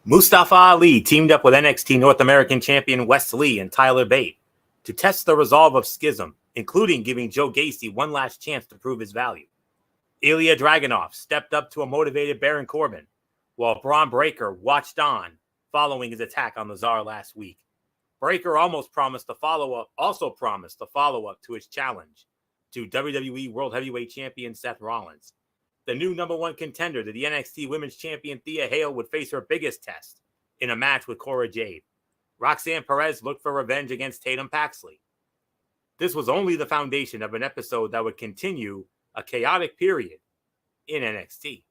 Mustafa Ali teamed up with NXT North American champion Wes Lee and Tyler Bate to test the resolve of Schism, including giving Joe Gacy one last chance to prove his value. Ilya Dragunov stepped up to a motivated Baron Corbin, while Braun Breaker watched on following his attack on the Tsar last week. Breaker also promised a follow-up to his challenge to WWE World Heavyweight Champion Seth Rollins. The new number one contender to the NXT Women's Champion Thea Hale would face her biggest test in a match with Cora Jade. Roxanne Perez looked for revenge against Tatum Paxley. This was only the foundation of an episode that would continue a chaotic period in NXT.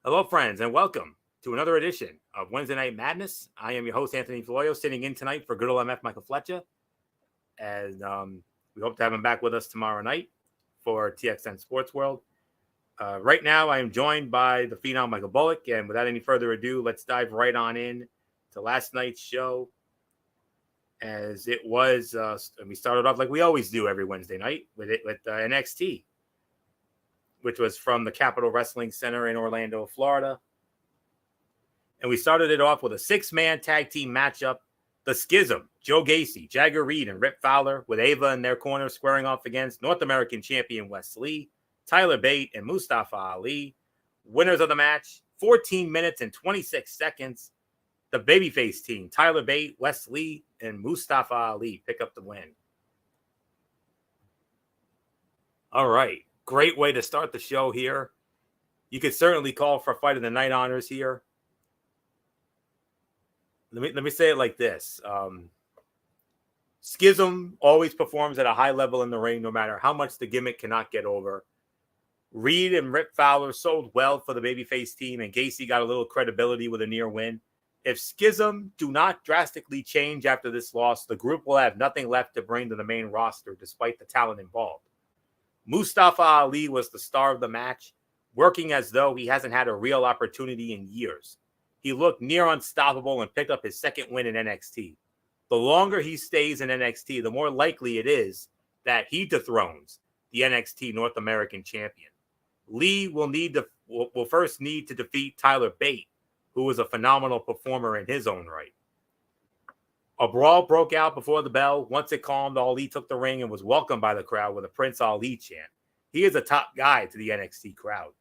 Hello, friends, and welcome to another edition of Wednesday Night Madness. I am your host, Anthony Florio, sitting in tonight for good old MF Michael Fletcher. And we hope to have him back with us tomorrow night for TXN Sports World. Right now, I am joined by the Phenom Michael Bullock. And without any further ado, let's dive right on in to last night's show. As it was, we started off like we always do every Wednesday night with NXT, which was from the Capitol Wrestling Center in Orlando, Florida. And we started it off with a six-man tag team matchup. The Schism, Joe Gacy, Jagger Reed, and Rip Fowler, with Ava in their corner squaring off against North American champion Wes Lee, Tyler Bate, and Mustafa Ali. Winners of the match, 14 minutes and 26 seconds. The babyface team, Tyler Bate, Wes Lee, and Mustafa Ali pick up the win. All right. Great way to start the show here. You could certainly call for Fight of the Night honors here. Let me say it like this. Schism always performs at a high level in the ring, no matter how much the gimmick cannot get over. Reed and Rip Fowler sold well for the babyface team, and Gacy got a little credibility with a near win. If Schism do not drastically change after this loss, the group will have nothing left to bring to the main roster, despite the talent involved. Mustafa Ali was the star of the match, working as though he hasn't had a real opportunity in years. He looked near unstoppable and picked up his second win in NXT. The longer he stays in NXT, the more likely it is that he dethrones the NXT North American champion. Lee will first need to defeat Tyler Bate, who was a phenomenal performer in his own right. A brawl broke out before the bell. Once it calmed, Ali took the ring and was welcomed by the crowd with a Prince Ali chant. He is a top guy to the NXT crowd.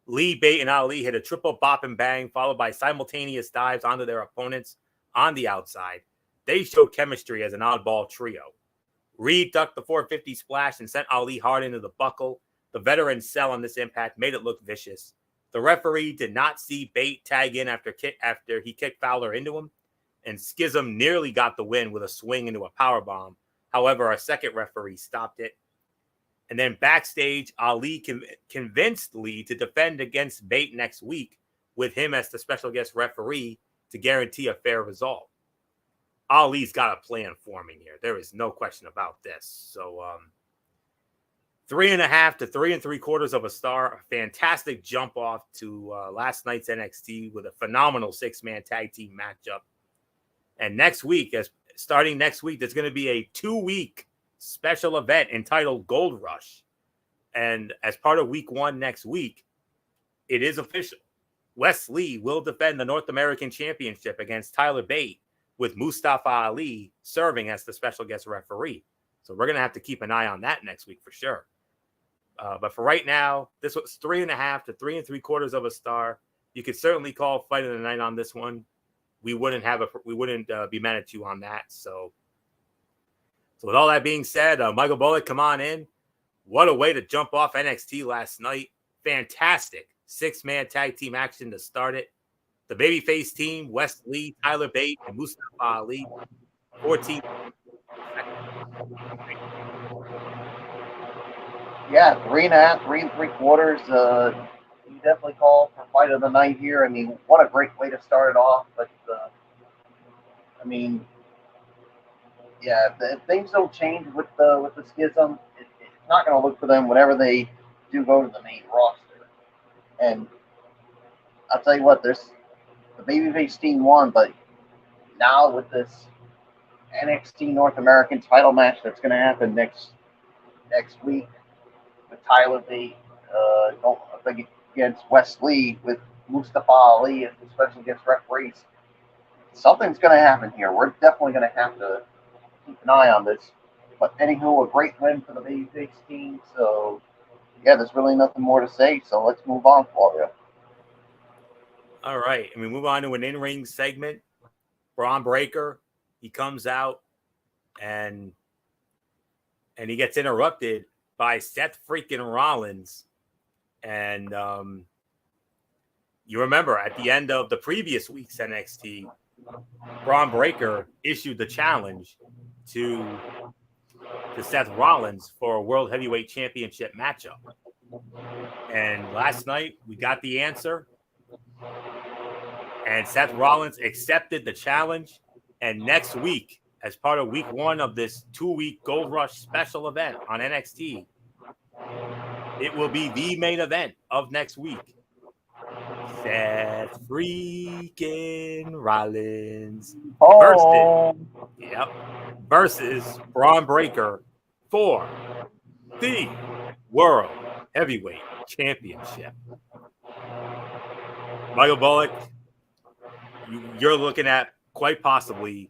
Lee, Bate, and Ali hit a triple bop and bang, followed by simultaneous dives onto their opponents on the outside. They showed chemistry as an oddball trio. Reed ducked the 450 splash and sent Ali hard into the buckle. The veteran sell on this impact made it look vicious. The referee did not see Bate tag in after he kicked Fowler into him, and Schism nearly got the win with a swing into a powerbomb. However, a second referee stopped it. And then backstage, Ali convinced Lee to defend against Bate next week with him as the special guest referee to guarantee a fair result. Ali's got a plan forming here. There is no question about this. So 3.5 to 3 3/4 of a star. A fantastic jump off to last night's NXT with a phenomenal six-man tag team matchup. And starting next week, there's going to be a 2-week special event entitled Gold Rush. And as part of week 1 next week, it is official. Wes Lee will defend the North American Championship against Tyler Bate, with Mustafa Ali serving as the special guest referee. So we're going to have to keep an eye on that next week for sure. But for right now, this was 3.5 to 3 3/4 of a star. You could certainly call Fight of the Night on this one. We wouldn't be mad at you on that. So with all that being said, Michael Bullock, come on in. What a way to jump off NXT last night. Fantastic six-man tag team action to start it. The babyface team, Wes Lee, Tyler Bate, and Mustafa Ali. 14. Yeah, 3.5, 3 3/4. You definitely call for Fight of the Night here. I mean, what a great way to start it off. But, yeah, if things don't change with the Schism, it's not going to look for them whenever they do go to the main roster. And I'll tell you what, the babyface team won, but now with this NXT North American title match that's going to happen next week with Tyler Bate going up against Wes Lee, with Mustafa Ali, especially against referees. Something's going to happen here. We're definitely going to have to keep an eye on this. But anywho, a great win for the babyface team. So yeah, there's really nothing more to say. So let's move on, Florio. All right, and we move on to an in-ring segment. Braun Breaker, he comes out and he gets interrupted by Seth freaking Rollins. And you remember at the end of the previous week's NXT, Braun Breaker issued the challenge to Seth Rollins for a World Heavyweight Championship matchup. And last night we got the answer. And Seth Rollins accepted the challenge. And next week, as part of week 1 of this 2-week Gold Rush special event on NXT, it will be the main event of next week. Seth freaking Rollins versus Braun Breaker for the World Heavyweight Championship. Michael Bullock, you're looking at quite possibly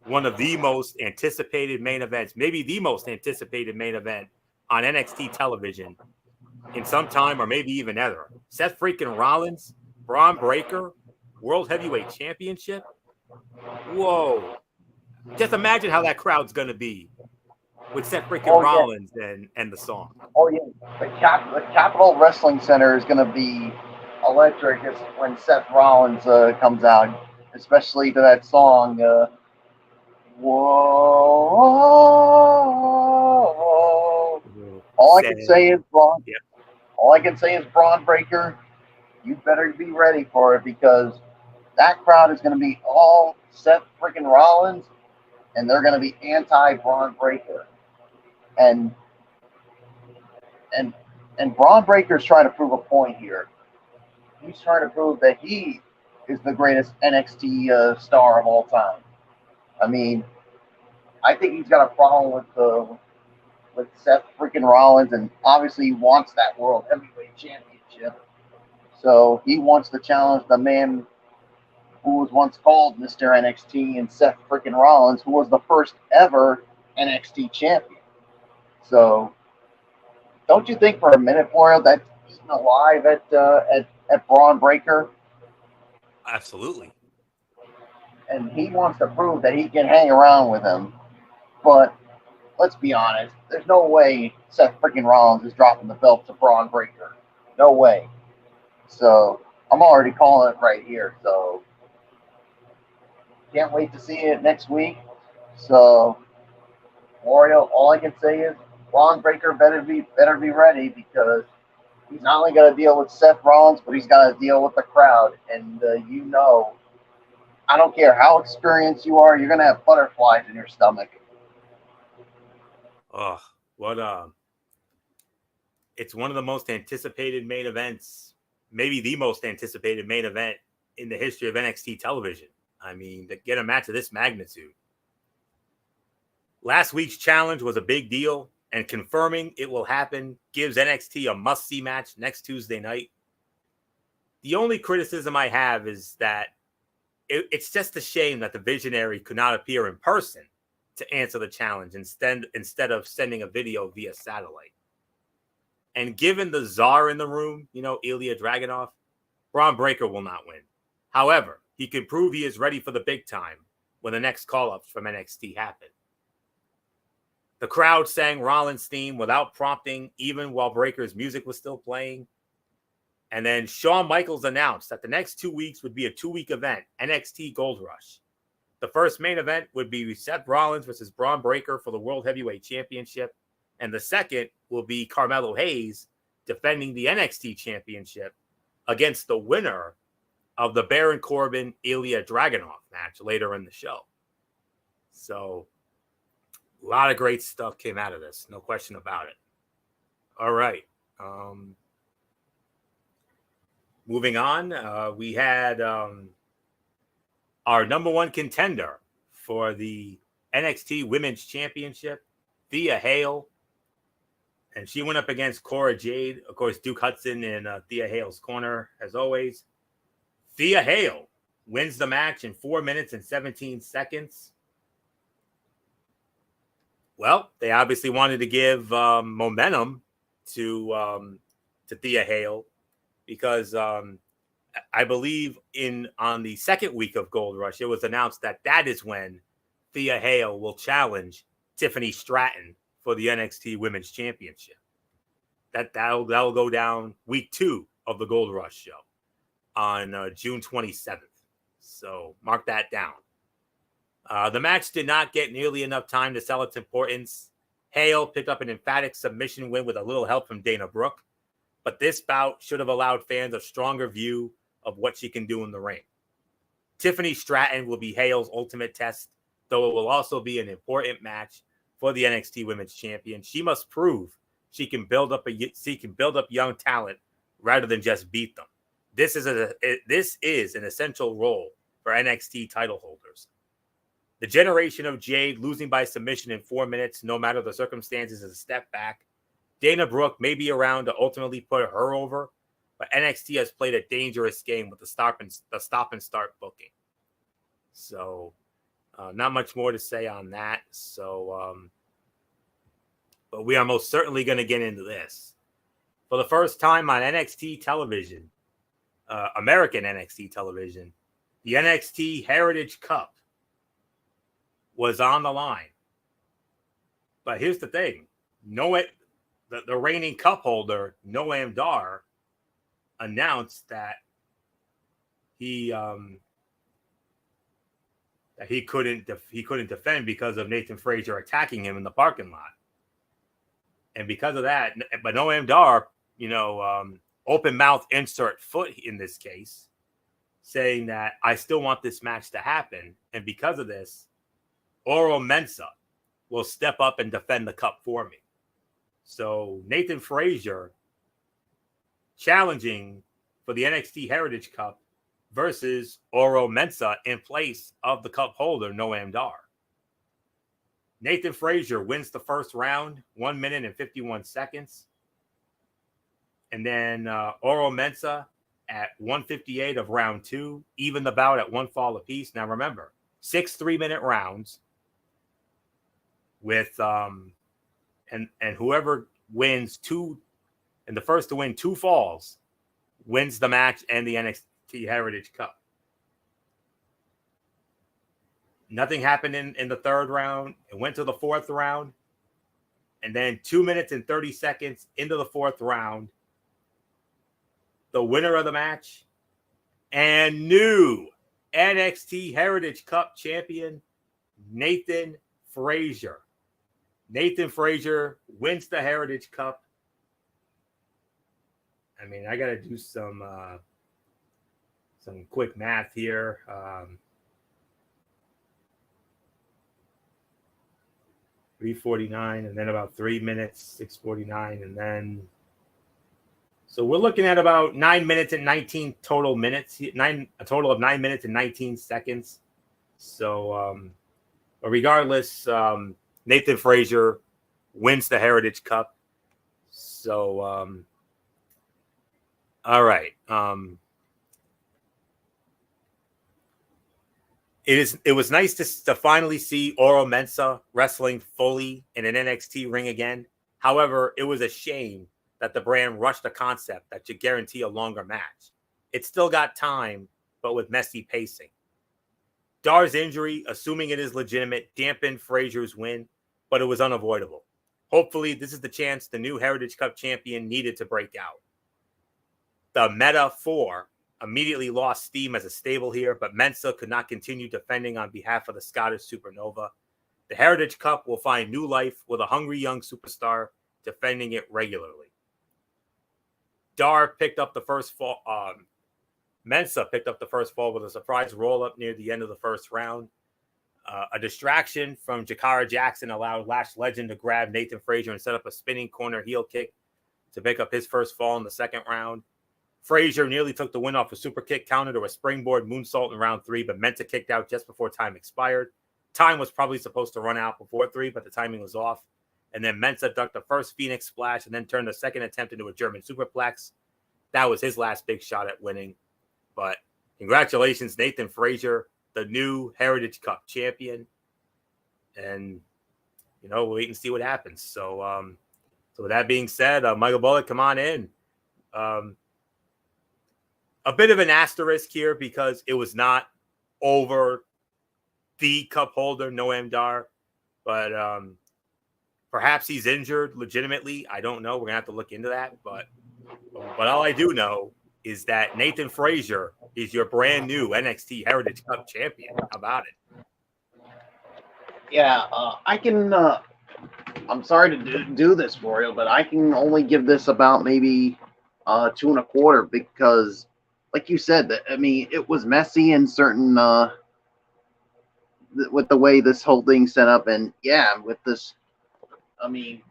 one of the most anticipated main events, maybe the most anticipated main event on NXT television in some time or maybe even ever. Seth freaking Rollins, Braun Breaker, World Heavyweight Championship. Whoa. Just imagine how that crowd's going to be with Seth freaking Rollins and the song. Oh, yeah. The Capitol Wrestling Center is going to be electric when Seth Rollins comes out, especially to that song, Whoa. All I can say is Braun. Yep. All I can say is Braun Breaker, you better be ready for it because that crowd is going to be all Seth freaking Rollins, and they're going to be anti-Braun Breaker. And Braun Breaker's trying to prove a point here. He's trying to prove that he is the greatest NXT star of all time. I mean, I think he's got a problem with Seth freaking Rollins, and obviously he wants that World Heavyweight Championship. So he wants to challenge the man who was once called Mr. NXT and Seth freaking Rollins, who was the first ever NXT champion. So don't you think for a minute, Florio, that's eaten alive at Braun Breaker? Absolutely. And he wants to prove that he can hang around with him. But let's be honest, there's no way Seth freaking Rollins is dropping the belt to Braun Breaker. No way. So I'm already calling it right here. So can't wait to see it next week. So Wario, all I can say is Braun Breaker better be ready because he's not only got to deal with Seth Rollins, but he's got to deal with the crowd. And I don't care how experienced you are, you're going to have butterflies in your stomach. Oh, what it's one of the most anticipated main events, maybe the most anticipated main event in the history of NXT television. I mean, to get a match of this magnitude. Last week's challenge was a big deal, and confirming it will happen gives NXT a must-see match next Tuesday night. The only criticism I have is that it's just a shame that the Visionary could not appear in person to answer the challenge instead of sending a video via satellite. And given the czar in the room, Ilya Dragunov, Braun Breaker will not win. However, he can prove he is ready for the big time when the next call-ups from NXT happen. The crowd sang Rollins' theme without prompting, even while Breaker's music was still playing. And then Shawn Michaels announced that the next 2 weeks would be a 2-week event, NXT Gold Rush. The first main event would be Seth Rollins versus Braun Breaker for the World Heavyweight Championship. And the second will be Carmelo Hayes defending the NXT Championship against the winner of the Baron Corbin-Ilya Dragunov match later in the show. So a lot of great stuff came out of this. No question about it. All right. Moving on, we had our number one contender for the NXT Women's Championship, Thea Hale. And she went up against Cora Jade. Of course, Duke Hudson in Thea Hale's corner, as always. Thea Hale wins the match in 4 minutes and 17 seconds. Well, they obviously wanted to give momentum to Thea Hale because I believe on the second week of Gold Rush, it was announced that is when Thea Hale will challenge Tiffany Stratton for the NXT Women's Championship. That'll go down week 2 of the Gold Rush show on June 27th. So mark that down. The match did not get nearly enough time to sell its importance. Hale picked up an emphatic submission win with a little help from Dana Brooke, but this bout should have allowed fans a stronger view of what she can do in the ring. Tiffany Stratton will be Hale's ultimate test, though it will also be an important match for the NXT Women's Champion. She must prove she can build up young talent rather than just beat them. This is an essential role for NXT title holders. The generation of Jade losing by submission in 4 minutes, no matter the circumstances, is a step back. Dana Brooke may be around to ultimately put her over, but NXT has played a dangerous game with the stop and start booking. So, not much more to say on that. So, but we are most certainly going to get into this. For the first time on NXT television, American NXT television, the NXT Heritage Cup was on the line. But here's the thing. The reigning cup holder, Noam Dar, announced that he couldn't defend because of Nathan Frazier attacking him in the parking lot. And because of that, but Noam Dar, open mouth insert foot in this case, saying that I still want this match to happen. And because of this, Oro Mensah will step up and defend the cup for me. So Nathan Frazier challenging for the NXT Heritage Cup versus Oro Mensah in place of the cup holder, Noam Dar. Nathan Frazier wins the first round, 1 minute and 51 seconds. And then Oro Mensah at 1:58 of round 2, even the bout at 1 fall apiece. Now remember, 6 3-minute rounds with and whoever wins 2 and the first to win 2 falls wins the match and the NXT Heritage Cup. Nothing happened in the third round. It went to the fourth round. And then 2 minutes and 30 seconds into the fourth round, the winner of the match and new NXT Heritage Cup champion, Nathan Frazier. Nathan Frazier wins the Heritage Cup. I mean, I got to do some quick math here. 3:49, and then about 3 minutes, 6:49, and then. So we're looking at about 9 minutes and 19 total minutes. A total of 9 minutes and 19 seconds. So, but regardless, Nathan Frazier wins the Heritage Cup. So, all right. It was nice to finally see Oro Mensah wrestling fully in an NXT ring again. However, it was a shame that the brand rushed a concept that should guarantee a longer match. It still got time, but with messy pacing. Dar's injury, assuming it is legitimate, dampened Frazier's win, but it was unavoidable. Hopefully, this is the chance the new Heritage Cup champion needed to break out. The Meta 4 immediately lost steam as a stable here, but Mensah could not continue defending on behalf of the Scottish Supernova. The Heritage Cup will find new life with a hungry young superstar defending it regularly. Dar picked up the first fall. Mensah picked up the first fall with a surprise roll-up near the end of the first round. A distraction from Jakara Jackson allowed Lash Legend to grab Nathan Frazier and set up a spinning corner heel kick to pick up his first fall in the second round. Frazier nearly took the win off a super kick counter to a springboard moonsault in round 3, but Mensah kicked out just before time expired. Time was probably supposed to run out before 3, but the timing was off. And then Mensah ducked the first Phoenix Splash and then turned the second attempt into a German superplex. That was his last big shot at winning. But congratulations, Nathan Frazier, the new Heritage Cup champion. And, we'll wait and see what happens. So, so with that being said, Michael Bullock, come on in. A bit of an asterisk here because it was not over the cup holder, Noam Dar, but perhaps he's injured legitimately. I don't know. We're going to have to look into that. But all I do know is that Nathan Frazier is your brand new NXT Heritage Cup champion. How about it? Yeah, I can. I'm sorry to do this for you, but I can only give this about maybe 2.25 because, like you said, I mean, it was messy in certain with the way this whole thing's set up, and yeah, with this, I mean,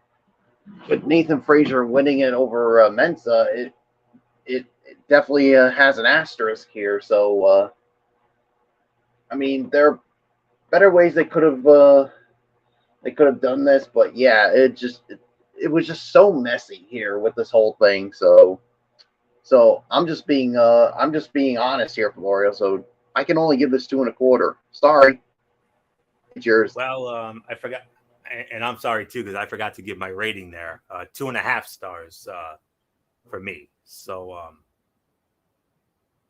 with Nathan Frazier winning it over Mensa, it definitely has an asterisk here. So, I mean, there are better ways they could have done this, but yeah, it was just so messy here with this whole thing. So I'm just being honest here, Florio. So I can only give this 2.25. Sorry, it's yours. Well, I forgot, and I'm sorry too because I forgot to give my rating there. 2.5 stars for me. So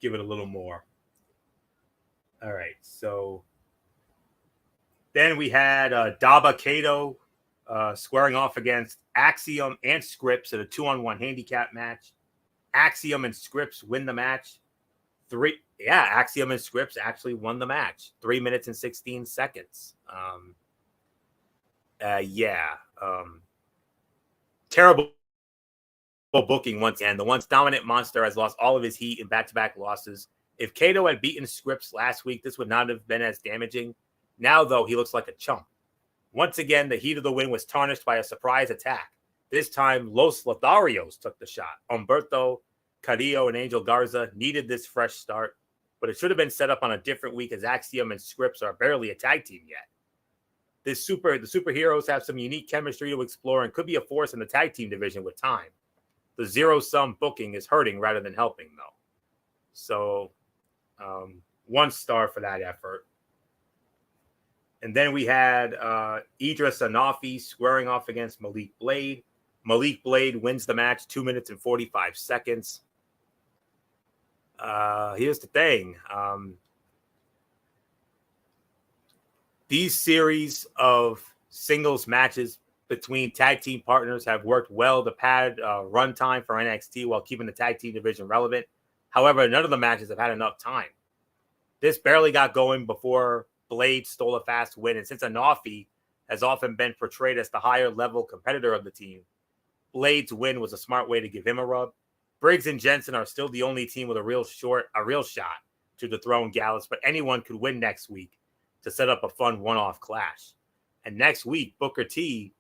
give it a little more. All right, so then we had Daba Kato squaring off against Axiom and Scripps at a 2-on-1 handicap match. Axiom and Scripps win the match. Axiom and Scripps actually won the match. 3 minutes and 16 seconds. Terrible booking once again. The once dominant Monster has lost all of his heat in back-to-back losses. If Kato had beaten Scripps last week, this would not have been as damaging. Now, though, he looks like a chump. Once again, the heat of the win was tarnished by a surprise attack. This time, Los Lotharios took the shot. Humberto, Carrillo, and Angel Garza needed this fresh start, but it should have been set up on a different week as Axiom and Scripps are barely a tag team yet. The superheroes have some unique chemistry to explore and could be a force in the tag team division with time. The zero-sum booking is hurting rather than helping, though. So, 1 star for that effort. And then we had Idris Anafi squaring off against Malik Blade. Malik Blade wins the match 2 minutes and 45 seconds. Here's the thing. These series of singles matches between tag team partners have worked well to pad runtime for NXT while keeping the tag team division relevant. However, none of the matches have had enough time. This barely got going before Blade stole a fast win, and since Anafi has often been portrayed as the higher level competitor of the team, Blade's win was a smart way to give him a rub. Briggs and Jensen are still the only team with a real shot to dethrone Gallus, but anyone could win next week to set up a fun one-off clash. And next week, Booker T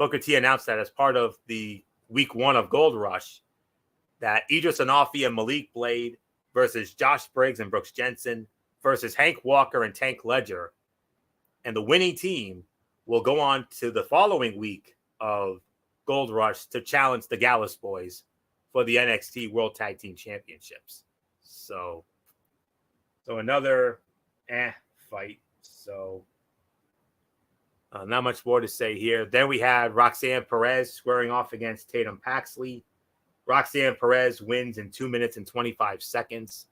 announced that as part of the week 1 of Gold Rush, that Idris Anafi and Malik Blade versus Josh Briggs and Brooks Jensen versus Hank Walker and Tank Ledger. And the winning team will go on to the following week of Gold Rush to challenge the Gallus Boys for the NXT World Tag Team Championships. So another fight. So not much more to say here. Then we had Roxanne Perez squaring off against Tatum Paxley. Roxanne Perez wins in 2 minutes and 25 seconds.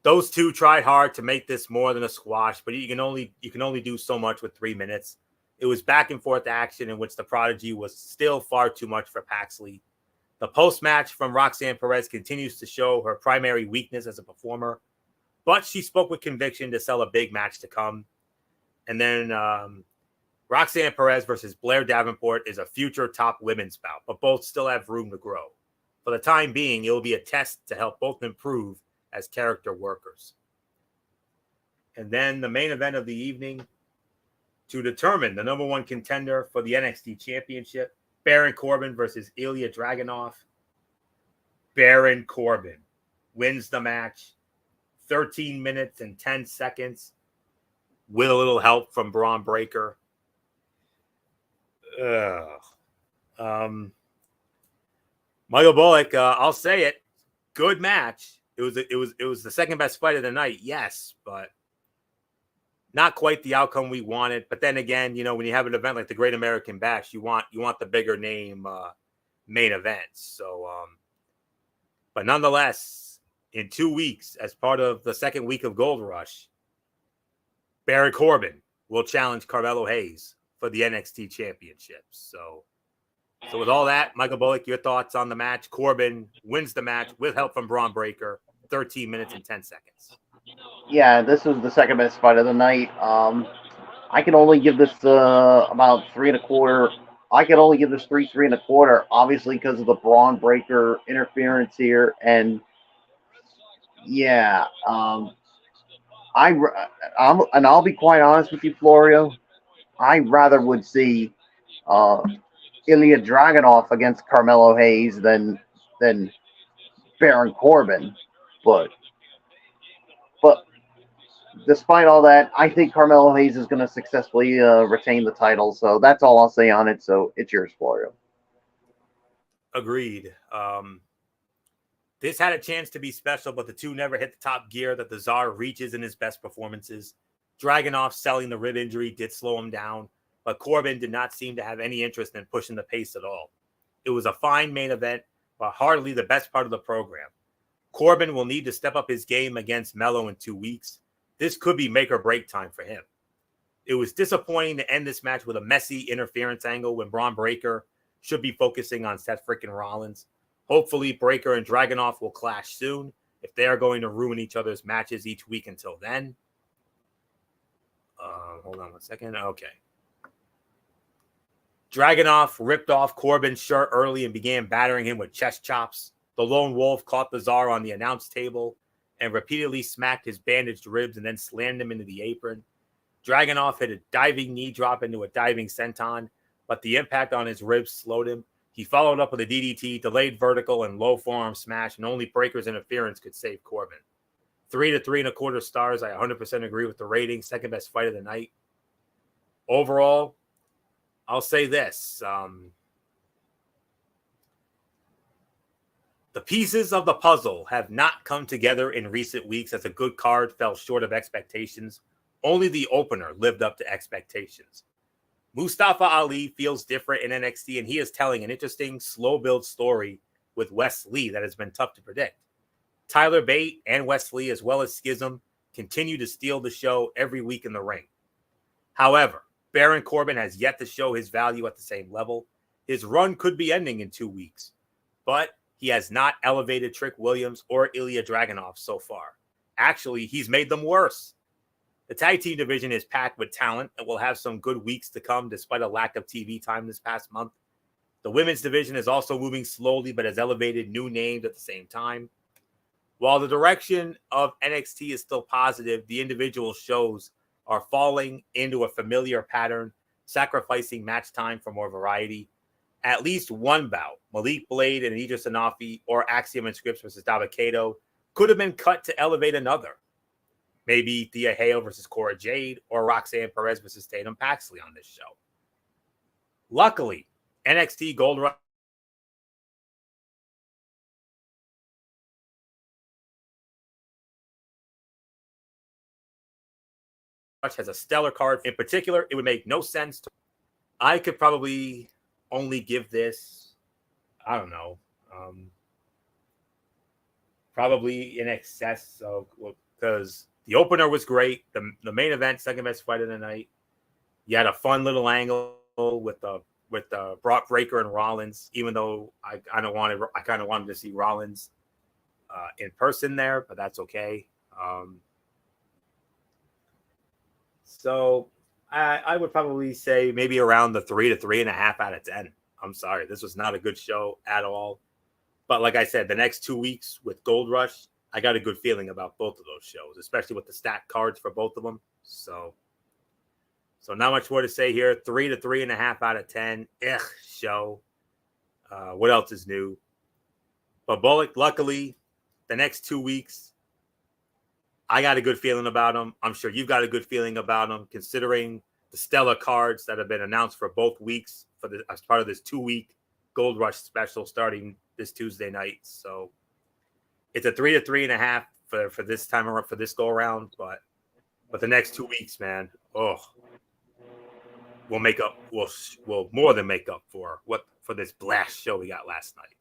Those two tried hard to make this more than a squash, but you can only do so much with 3 minutes. It was back and forth action in which the Prodigy was still far too much for Paxley. The post-match from Roxanne Perez continues to show her primary weakness as a performer, but she spoke with conviction to sell a big match to come. And then Roxanne Perez versus Blair Davenport is a future top women's bout, but both still have room to grow. For the time being, it will be a test to help both improve as character workers. And then the main event of the evening to determine the number 1 contender for the NXT Championship, Baron Corbin versus Ilya Dragunov. Baron Corbin wins the match 13 minutes and 10 seconds with a little help from Braun Breaker. Michael Bullock, I'll say it, good match. it was the second best fight of the night, yes, but not quite the outcome we wanted. But then again, when you have an event like the Great American Bash, you want the bigger name main events. So, but nonetheless, in 2 weeks, as part of the second week of Gold Rush, Baron Corbin will challenge Carmelo Hayes for the NXT Championship. So with all that, Michael Bullock, your thoughts on the match? Corbin wins the match with help from Braun Breaker, 13 minutes and 10 seconds. Yeah, this was the second best fight of the night. I can only give this about 3.25. I can only give this 3.25, obviously because of the Braun Breaker interference here, and yeah, I'll be quite honest with you, Florio. I rather would see Ilya Dragunov against Carmelo Hayes than Baron Corbin, but despite all that, I think Carmelo Hayes is going to successfully retain the title. So that's all I'll say on it. So it's yours, Florio. Agreed. This had a chance to be special, but the two never hit the top gear that the Tsar reaches in his best performances. Dragunov selling the rib injury did slow him down, but Corbin did not seem to have any interest in pushing the pace at all. It was a fine main event, but hardly the best part of the program. Corbin will need to step up his game against Melo in 2 weeks. This could be make or break time for him. It was disappointing to end this match with a messy interference angle when Braun Breaker should be focusing on Seth freaking Rollins. Hopefully, Breaker and Dragunov will clash soon if they are going to ruin each other's matches each week until then. Hold on 1 second. Okay. Dragunov ripped off Corbin's shirt early and began battering him with chest chops. The Lone Wolf caught the Tsar on the announce table and repeatedly smacked his bandaged ribs and then slammed him into the apron. Dragunov hit a diving knee drop into a diving senton, but the impact on his ribs slowed him. He followed up with a DDT, delayed vertical, and low forearm smash, and only Breaker's interference could save Corbin. 3 to 3.25 stars. I 100% agree with the rating. Second best fight of the night. Overall, I'll say this. The pieces of the puzzle have not come together in recent weeks as a good card fell short of expectations. Only the opener lived up to expectations. Mustafa Ali feels different in NXT, and he is telling an interesting, slow-build story with Wes Lee that has been tough to predict. Tyler Bate and Wes Lee, as well as Schism, continue to steal the show every week in the ring. However, Baron Corbin has yet to show his value at the same level. His run could be ending in 2 weeks, but he has not elevated Trick Williams or Ilya Dragunov so far. Actually, he's made them worse. The tag team division is packed with talent and will have some good weeks to come despite a lack of TV time this past month. The women's division is also moving slowly but has elevated new names at the same time. While the direction of NXT is still positive, the individual shows are falling into a familiar pattern, sacrificing match time for more variety. At least one bout, Malik Blade and Idris Anafi or Axiom and Scripps versus Dabba-Kato, could have been cut to elevate another. Maybe Thea Hale versus Cora Jade or Roxanne Perez versus Tatum Paxley on this show. Luckily, NXT Gold Rush has a stellar card. In particular, it would make no sense to. I could probably only give this, I don't know, probably in excess of, because the opener was great. The main event, second best fight of the night. You had a fun little angle with Brock Breaker and Rollins, even though I kind of wanted to see Rollins in person there, but that's okay. So I would probably say maybe around the 3 to 3.5 out of 10. I'm sorry, this was not a good show at all. But like I said, the next 2 weeks with Gold Rush, I got a good feeling about both of those shows, especially with the stacked cards for both of them. So not much more to say here. 3 to 3.5 out of 10. Show. What else is new? But Bullock, luckily, the next 2 weeks, I got a good feeling about them. I'm sure you've got a good feeling about them, considering the stellar cards that have been announced for both weeks as part of this 2-week Gold Rush special starting this Tuesday night. So It's a 3 to 3.5 for this time around, for this go around, but the next 2 weeks, man, we'll make up. We'll more than make up for this blast show we got last night.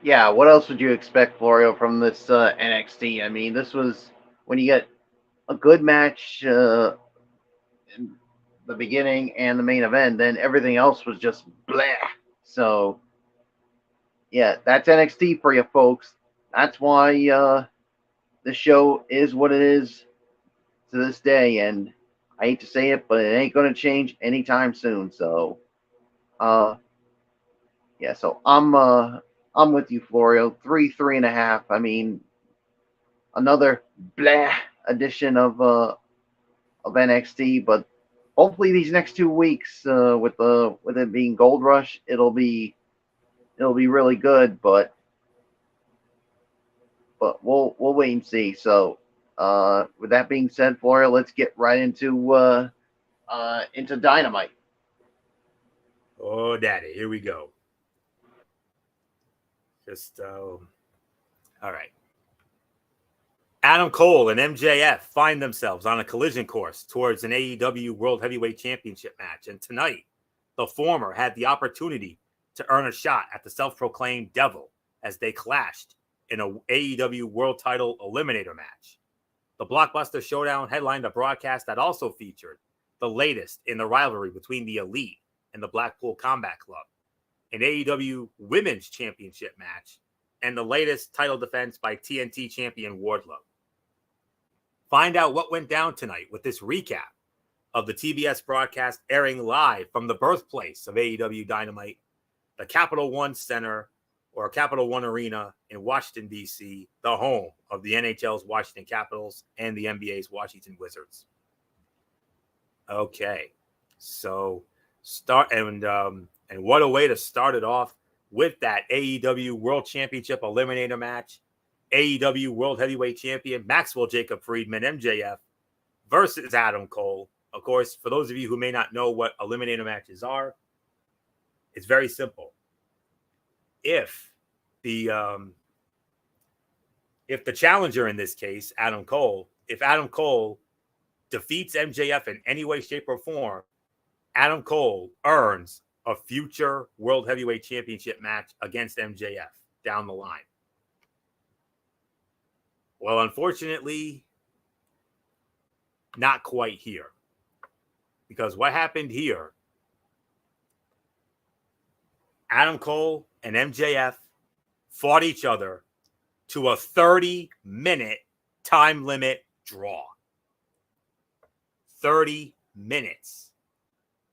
Yeah, what else would you expect, Florio, from this NXT? I mean, this was when you get a good match in the beginning and the main event, then everything else was just blah. So, yeah, that's NXT for you folks. That's why the show is what it is to this day, and I hate to say it, but it ain't going to change anytime soon. So, yeah, so I'm with you, Florio. 3.5. I mean, another blah edition of NXT, but hopefully these next 2 weeks, with it being Gold Rush, it'll be really good. But we'll wait and see. So, with that being said, Florio, let's get right into Dynamite. Oh, daddy, here we go. Just all right. Adam Cole and MJF find themselves on a collision course towards an AEW World Heavyweight Championship match. And tonight, the former had the opportunity to earn a shot at the self-proclaimed devil as they clashed in an AEW World Title Eliminator match. The Blockbuster Showdown headlined a broadcast that also featured the latest in the rivalry between the Elite and the Blackpool Combat Club, an AEW Women's Championship match, and the latest title defense by TNT champion Wardlow. Find out what went down tonight with this recap of the TBS broadcast airing live from the birthplace of AEW Dynamite, the Capital One Center or Capital One Arena in Washington, D.C., the home of the NHL's Washington Capitals and the NBA's Washington Wizards. Okay, so and what a way to start it off with that AEW World Championship Eliminator match. AEW World Heavyweight Champion Maxwell Jacob Friedman, MJF, versus Adam Cole. Of course, for those of you who may not know what Eliminator matches are, it's very simple. If the challenger in this case, Adam Cole, if Adam Cole defeats MJF in any way, shape, or form, Adam Cole earns a future World Heavyweight Championship match against MJF down the line. Well, unfortunately, not quite here. Because what happened here, Adam Cole and MJF fought each other to a 30-minute time limit draw. 30 minutes.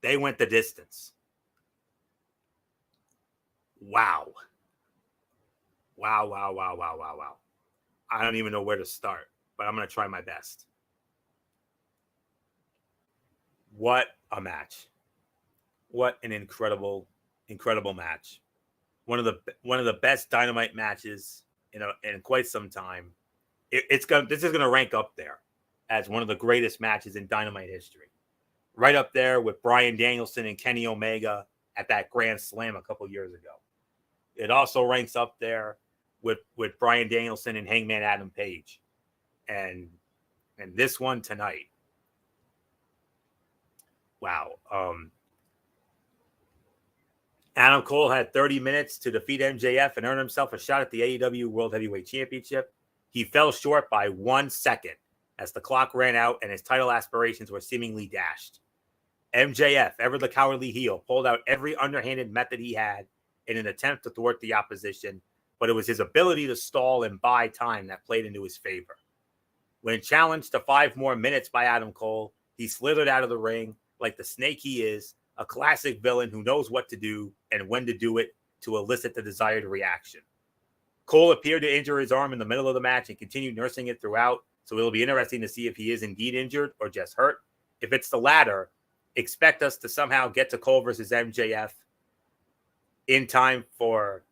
They went the distance. Wow. Wow. I don't even know where to start, but I'm going to try my best. What a match. What an incredible match. One of the best Dynamite matches in quite some time. This is going to rank up there as one of the greatest matches in Dynamite history. Right up there with Bryan Danielson and Kenny Omega at that Grand Slam a couple years ago. It also ranks up there with Bryan Danielson and Hangman Adam Page. And this one tonight. Wow. Adam Cole had 30 minutes to defeat MJF and earn himself a shot at the AEW World Heavyweight Championship. He fell short by 1 second as the clock ran out and his title aspirations were seemingly dashed. MJF, ever the cowardly heel, pulled out every underhanded method he had in an attempt to thwart the opposition, but it was his ability to stall and buy time that played into his favor. When challenged to 5 more minutes by Adam Cole, he slithered out of the ring like the snake he is, a classic villain who knows what to do and when to do it to elicit the desired reaction. Cole appeared to injure his arm in the middle of the match and continued nursing it throughout, so it'll be interesting to see if he is indeed injured or just hurt. If it's the latter, expect us to somehow get to Cole versus MJF in time for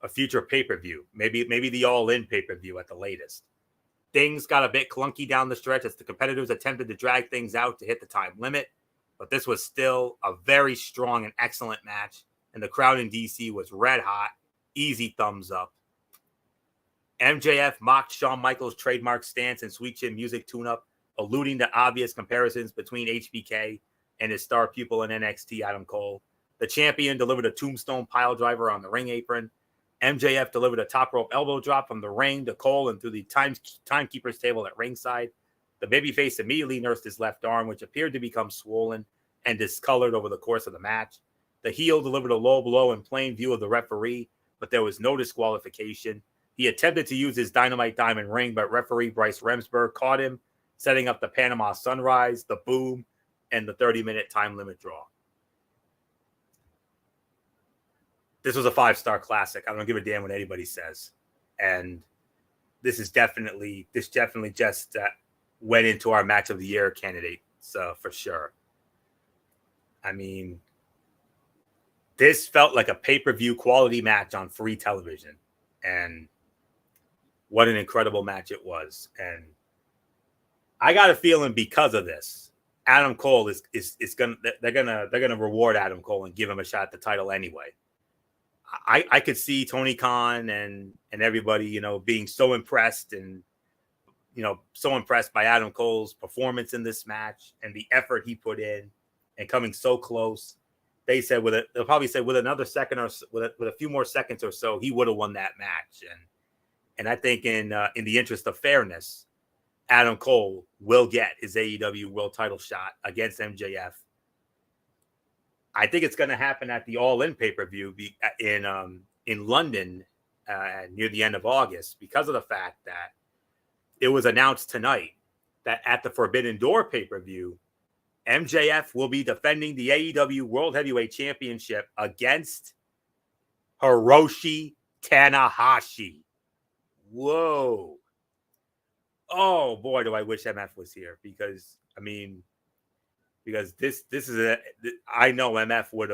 a future pay-per-view, maybe the All-In pay-per-view at the latest. Things got a bit clunky down the stretch as the competitors attempted to drag things out to hit the time limit, but this was still a very strong and excellent match, and the crowd in DC was red hot. Easy thumbs up. MJF mocked Shawn Michaels' trademark stance and Sweet Chin Music tune-up, alluding to obvious comparisons between HBK and his star pupil in NXT, Adam Cole. The champion delivered a tombstone piledriver on the ring apron. MJF delivered a top rope elbow drop from the ring to Cole and through the timekeeper's table at ringside. The babyface immediately nursed his left arm, which appeared to become swollen and discolored over the course of the match. The heel delivered a low blow in plain view of the referee, but there was no disqualification. He attempted to use his Dynamite Diamond ring, but referee Bryce Remsburg caught him, setting up the Panama Sunrise, the Boom, and the 30-minute time limit draw. This was a 5-star classic. I don't give a damn what anybody says. And this definitely just went into our match of the year candidate, so for sure. I mean, this felt like a pay-per-view quality match on free television. And what an incredible match it was. And I got a feeling because of this, Adam Cole is gonna reward Adam Cole and give him a shot at the title anyway. I could see Tony Khan and everybody, being so impressed and, so impressed by Adam Cole's performance in this match and the effort he put in and coming so close. They said they'll probably say with another second or with a few more seconds or so, he would have won that match. And I think in the interest of fairness, Adam Cole will get his AEW World Title shot against MJF. I think it's going to happen at the All In pay-per-view in London near the end of August because of the fact that it was announced tonight that at the Forbidden Door pay-per-view, MJF will be defending the AEW World Heavyweight Championship against Hiroshi Tanahashi. Whoa. Oh, boy, do I wish MF was here because this is I know MF would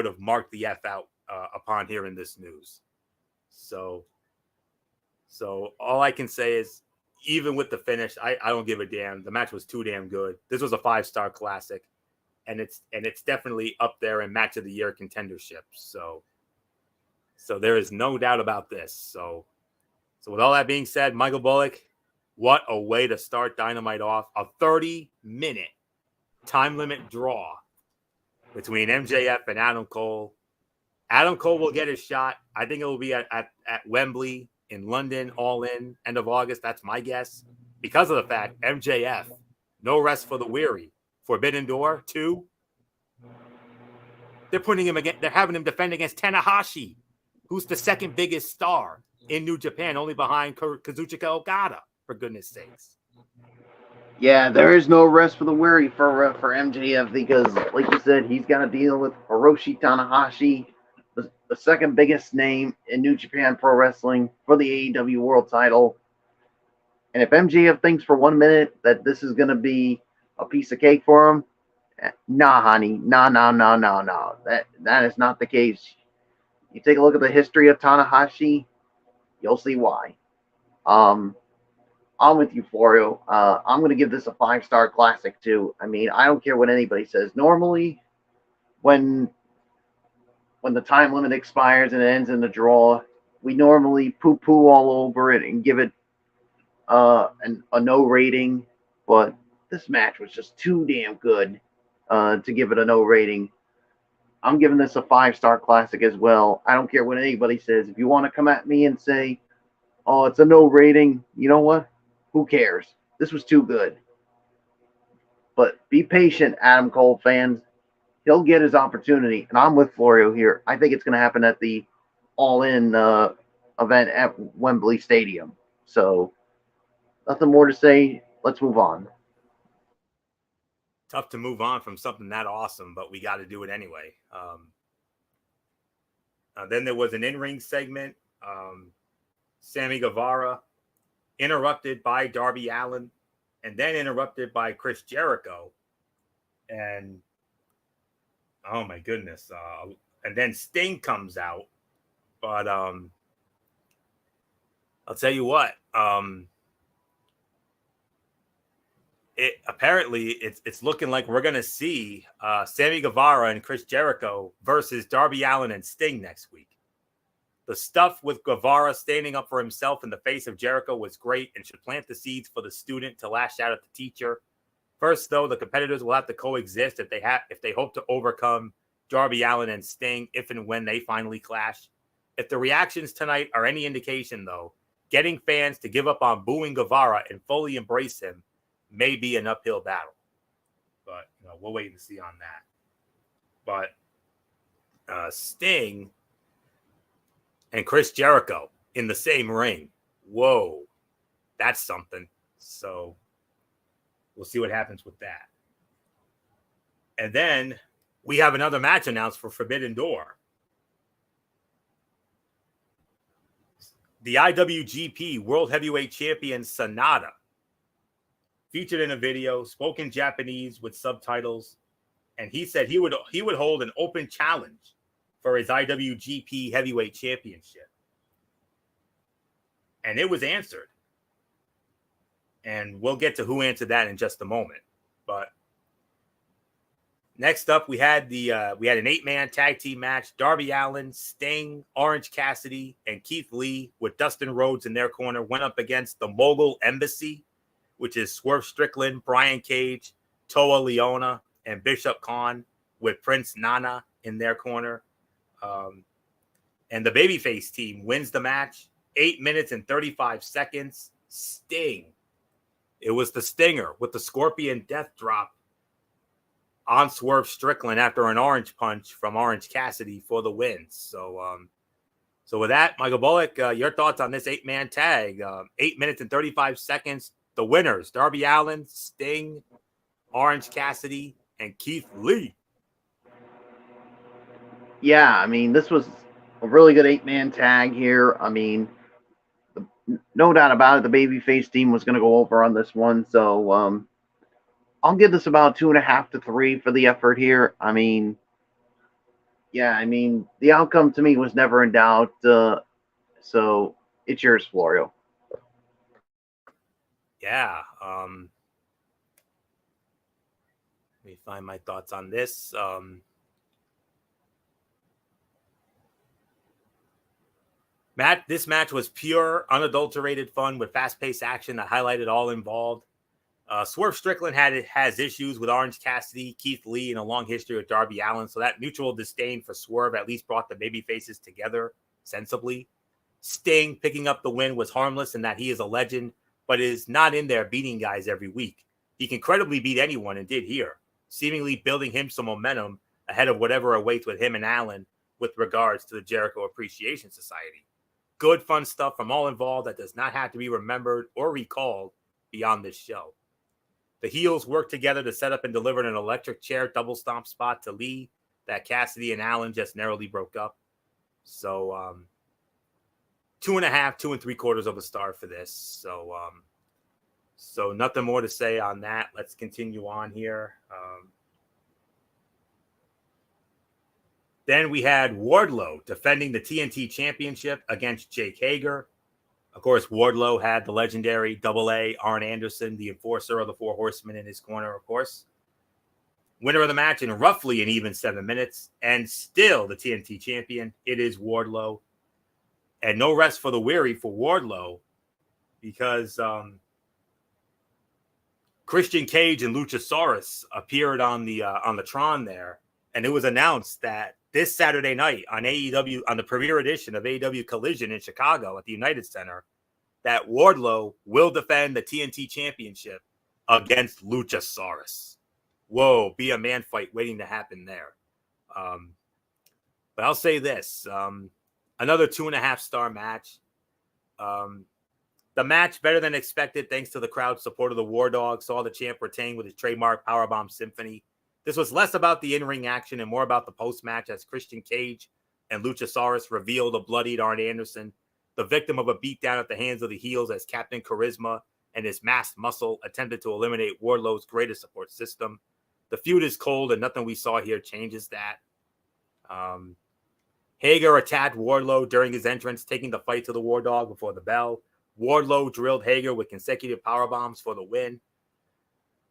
have marked the F out upon hearing this news. So all I can say is even with the finish, I don't give a damn. The match was too damn good. This was a 5-star classic, and it's definitely up there in match of the year contendership. So there is no doubt about this. So with all that being said, Michael Bullock, what a way to start Dynamite off. A 30-minute time limit draw between MJF and Adam Cole. Adam Cole will get his shot. I think it will be at Wembley in London, All In, end of August. That's my guess. Because of the fact, MJF, no rest for the weary. Forbidden Door 2. They're having him defend against Tanahashi, who's the second biggest star in New Japan, only behind Kazuchika Okada, for goodness sakes. Yeah, there is no rest for the weary for MJF because, like you said, he's got to deal with Hiroshi Tanahashi, the second biggest name in New Japan Pro Wrestling for the AEW World Title. And if MJF thinks for 1 minute that this is going to be a piece of cake for him, nah, honey, nah. That is not the case. You take a look at the history of Tanahashi, you'll see why. I'm with you, Florio. I'm going to give this a 5-star classic, too. I mean, I don't care what anybody says. Normally, when the time limit expires and it ends in a draw, we normally poo-poo all over it and give it a no rating. But this match was just too damn good to give it a no rating. I'm giving this a 5-star classic as well. I don't care what anybody says. If you want to come at me and say, oh, it's a no rating, you know what? Who cares? This was too good. But be patient, Adam Cole fans. He'll get his opportunity. And I'm with Florio here. I think it's going to happen at the All-In event at Wembley Stadium. So, nothing more to say. Let's move on. Tough to move on from something that awesome, but we got to do it anyway. Then there was an in-ring segment. Sammy Guevara interrupted by Darby Allin and then interrupted by Chris Jericho. And oh my goodness. And then Sting comes out. But I'll tell you what, it's looking like we're going to see Sammy Guevara and Chris Jericho versus Darby Allin and Sting next week. The stuff with Guevara standing up for himself in the face of Jericho was great and should plant the seeds for the student to lash out at the teacher. First, though, the competitors will have to coexist if they hope to overcome Darby Allin and Sting if and when they finally clash. If the reactions tonight are any indication, though, getting fans to give up on booing Guevara and fully embrace him may be an uphill battle. But we'll wait and see on that. But Sting and Chris Jericho in the same ring. Whoa, that's something. So we'll see what happens with that. And then we have another match announced for Forbidden Door. The IWGP World Heavyweight Champion Sonata featured in a video, spoke in Japanese with subtitles, and he said he would hold an open challenge for his IWGP Heavyweight Championship. And it was answered. And we'll get to who answered that in just a moment. But next up, we had an 8-man tag team match. Darby Allin, Sting, Orange Cassidy, and Keith Lee with Dustin Rhodes in their corner went up against the Mogul Embassy, which is Swerve Strickland, Brian Cage, Toa Leona, and Bishop Khan with Prince Nana in their corner. And the babyface team wins the match. 8 minutes and 35 seconds. Sting. It was the Stinger with the Scorpion Death Drop on Swerve Strickland after an orange punch from Orange Cassidy for the win. So with that, Michael Bullock, your thoughts on this 8-man tag? 8 minutes and 35 seconds. The winners, Darby Allin, Sting, Orange Cassidy, and Keith Lee. Yeah, I mean, this was a really good 8-man tag here. I mean, no doubt about it, the babyface team was going to go over on this one. So I'll give this about 2.5 to 3 for the effort here. I mean, yeah, I mean, the outcome to me was never in doubt. So it's yours, Florio. Yeah. Let me find my thoughts on this. This match was pure, unadulterated fun with fast-paced action that highlighted all involved. Swerve Strickland has issues with Orange Cassidy, Keith Lee, and a long history with Darby Allin, so that mutual disdain for Swerve at least brought the babyfaces together sensibly. Sting picking up the win was harmless in that he is a legend, but is not in there beating guys every week. He can credibly beat anyone and did here, seemingly building him some momentum ahead of whatever awaits with him and Allin with regards to the Jericho Appreciation Society. Good, fun stuff from all involved that does not have to be remembered or recalled beyond this show. The heels worked together to set up and deliver an electric chair double stomp spot to Lee that Cassidy and Allin just narrowly broke up. So 2.5, 2 3/4 of a star for this. So nothing more to say on that. Let's continue on here. Then we had Wardlow defending the TNT Championship against Jake Hager. Of course, Wardlow had the legendary Double-A Arn Anderson, the enforcer of the Four Horsemen, in his corner, of course. Winner of the match in roughly an even 7 minutes, and still the TNT champion. It is Wardlow. And no rest for the weary for Wardlow, because Christian Cage and Luchasaurus appeared on the Tron there, and it was announced that this Saturday night on AEW, on the premiere edition of AEW Collision in Chicago at the United Center, that Wardlow will defend the TNT Championship against Luchasaurus. Whoa, be a man fight waiting to happen there. But I'll say this, another 2.5-star match. The match better than expected thanks to the crowd support of the War Dog, saw the champ retain with his trademark Powerbomb Symphony. This was less about the in-ring action and more about the post-match as Christian Cage and Luchasaurus revealed a bloodied Arn Anderson, the victim of a beatdown at the hands of the heels as Captain Charisma and his masked muscle attempted to eliminate Wardlow's greatest support system. The feud is cold and nothing we saw here changes that. Hager attacked Wardlow during his entrance, taking the fight to the War Dog before the bell. Wardlow drilled Hager with consecutive powerbombs for the win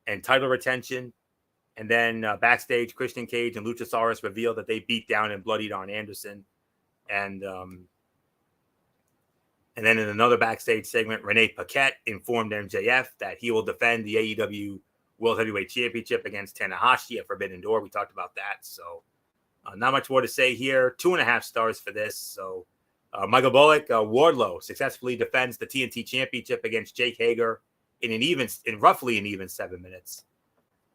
and title retention. And then backstage, Christian Cage and Luchasaurus revealed that they beat down and bloodied Arn Anderson. And And then in another backstage segment, Renee Paquette informed MJF that he will defend the AEW World Heavyweight Championship against Tanahashi at Forbidden Door. We talked about that. So not much more to say here. 2.5 stars for this. So Michael Bullock, Wardlow successfully defends the TNT Championship against Jake Hager in roughly an even 7 minutes.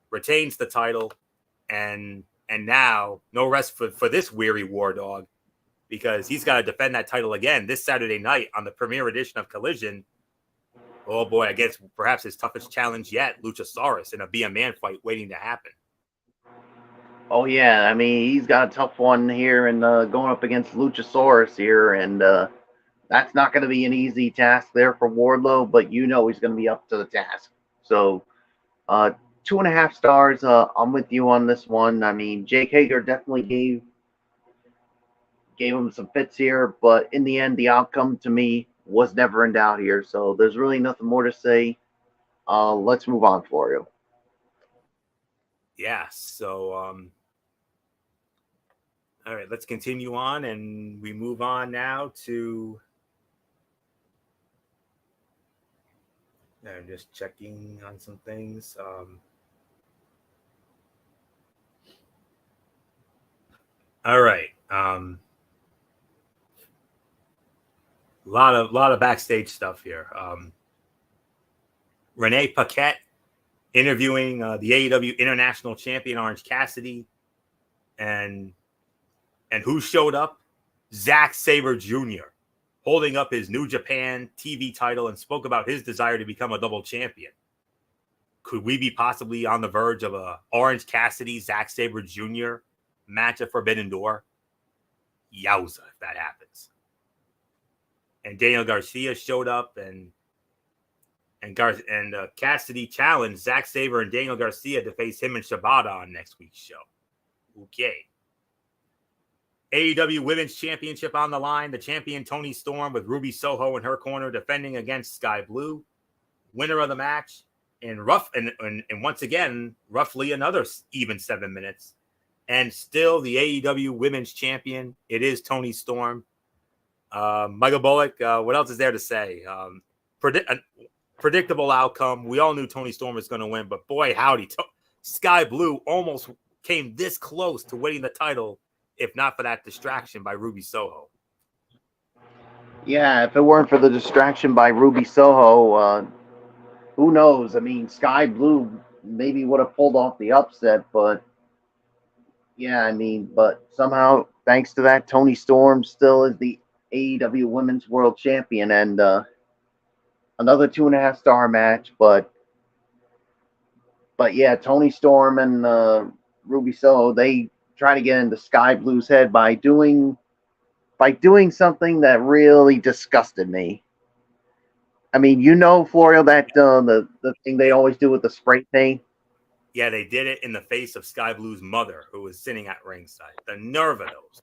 Retains the title, and now no rest for this weary War Dog, because he's got to defend that title again this Saturday night on the premiere edition of Collision. Oh boy, I guess perhaps his toughest challenge yet, Luchasaurus, in a Be a Man fight waiting to happen. Oh yeah, I mean, he's got a tough one here, and going up against Luchasaurus here, and that's not going to be an easy task there for Wardlow, but you know he's going to be up to the task. So 2.5 stars. I'm with you on this one. I mean, Jake Hager definitely gave him some fits here, but in the end, the outcome to me was never in doubt here. So there's really nothing more to say. Let's move on, Florio. Yeah. So, all right, let's continue on, and we move on now to. I'm just checking on some things. All right. Lot of backstage stuff here. Renee Paquette interviewing the AEW International Champion Orange Cassidy, and who showed up? Zack Sabre Jr. holding up his New Japan TV title and spoke about his desire to become a double champion. Could we be possibly on the verge of a Orange Cassidy Zack Sabre Jr. match at Forbidden Door? Yowza, if that happens. And Daniel Garcia showed up, and Cassidy challenged Zack Sabre and Daniel Garcia to face him and Shibata on next week's show. Okay. AEW Women's Championship on the line. The champion Toni Storm with Ruby Soho in her corner defending against Sky Blue. Winner of the match, and once again, roughly another even 7 minutes. And still the AEW Women's Champion. It is Toni Storm. Michael Bullock, what else is there to say? Predictable outcome. We all knew Toni Storm was going to win, but boy, howdy. Sky Blue almost came this close to winning the title, if not for that distraction by Ruby Soho. Yeah, if it weren't for the distraction by Ruby Soho, who knows? I mean, Sky Blue maybe would have pulled off the upset, but yeah, I mean, but somehow, thanks to that, Toni Storm still is the AEW Women's World Champion, and another 2.5 star match, but yeah, Toni Storm and Ruby Soho, they try to get into Sky Blue's head by doing something that really disgusted me. I mean, you know, Florio, that the thing they always do with the spray paint. Yeah, they did it in the face of Sky Blue's mother, who was sitting at ringside. The nerve of those.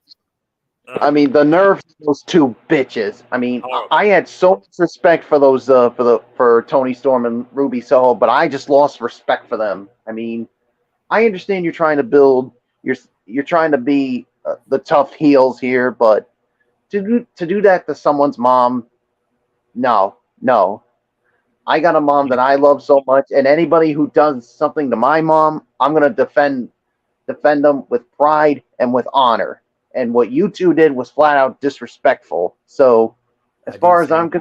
I mean, the nerve of those two bitches. I mean, horrible. I had so much respect for those for Toni Storm and Ruby Soho, but I just lost respect for them. I mean, I understand you're trying to build, you're trying to be the tough heels here, but to do that to someone's mom, no. I got a mom that I love so much, and anybody who does something to my mom, I'm gonna defend them with pride and with honor. And what you two did was flat out disrespectful. So, as far as I'm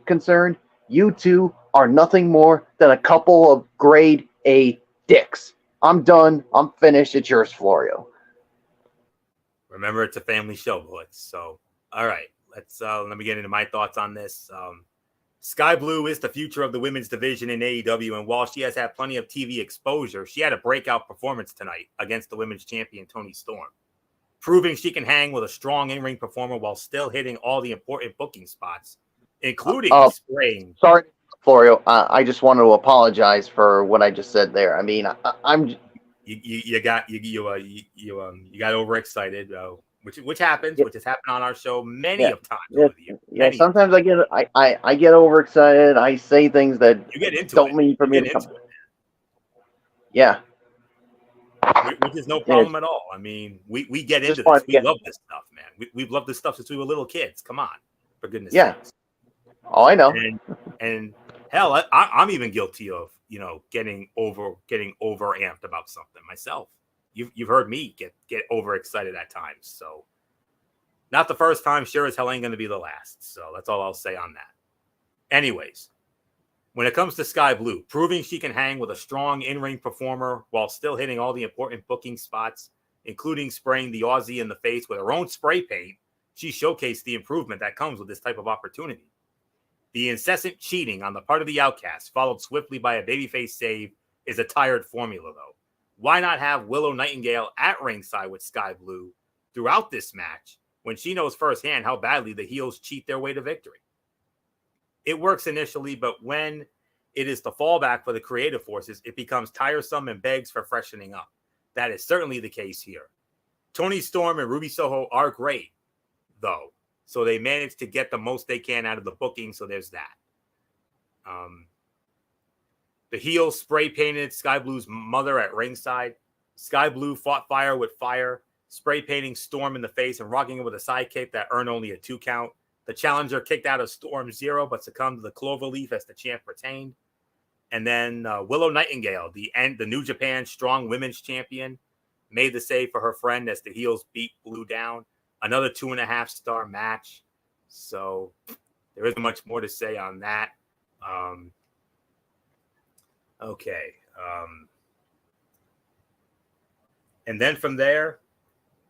concerned, you two are nothing more than a couple of grade A dicks. I'm done. I'm finished. It's yours, Florio. Remember, it's a family show, Blitz. So, all right, let me get into my thoughts on this. Sky Blue is the future of the women's division in AEW, and while she has had plenty of TV exposure, she had a breakout performance tonight against the women's champion, Toni Storm, proving she can hang with a strong in-ring performer while still hitting all the important booking spots, including spraying. Sorry, Florio. I just want to apologize for what I just said there. I mean, I'm. You got overexcited. Which happens, which has happened on our show many of times over the years. Yeah, sometimes I get overexcited. I say things that you get into don't mean for me to come. Yeah. Which is no problem at all. I mean, we get into this. We love this stuff, man. We've loved this stuff since we were little kids. Come on. For goodness Yeah. sakes. Oh, I know. And hell, I'm even guilty of, getting overamped about something myself. You've heard me get overexcited at times. So not the first time, sure as hell ain't going to be the last. So that's all I'll say on that. Anyways, when it comes to Sky Blue, proving she can hang with a strong in-ring performer while still hitting all the important booking spots, including spraying the Aussie in the face with her own spray paint, she showcased the improvement that comes with this type of opportunity. The incessant cheating on the part of the Outcast, followed swiftly by a babyface save, is a tired formula, though. Why not have Willow Nightingale at ringside with Sky Blue throughout this match when she knows firsthand how badly the heels cheat their way to victory? It works initially, but when it is the fallback for the creative forces, it becomes tiresome and begs for freshening up. That is certainly the case here. Toni Storm and Ruby Soho are great, though, so they managed to get the most they can out of the booking, so there's that. The heels spray painted Sky Blue's mother at ringside. Sky Blue fought fire with fire, spray painting Storm in the face and rocking him with a sidekick that earned only a 2 count. The challenger kicked out of Storm 0, but succumbed to the cloverleaf as the champ retained. And then Willow Nightingale, the New Japan Strong Women's Champion, made the save for her friend as the heels beat Blue down. Another 2.5-star match. So there isn't much more to say on that. Okay. And then from there,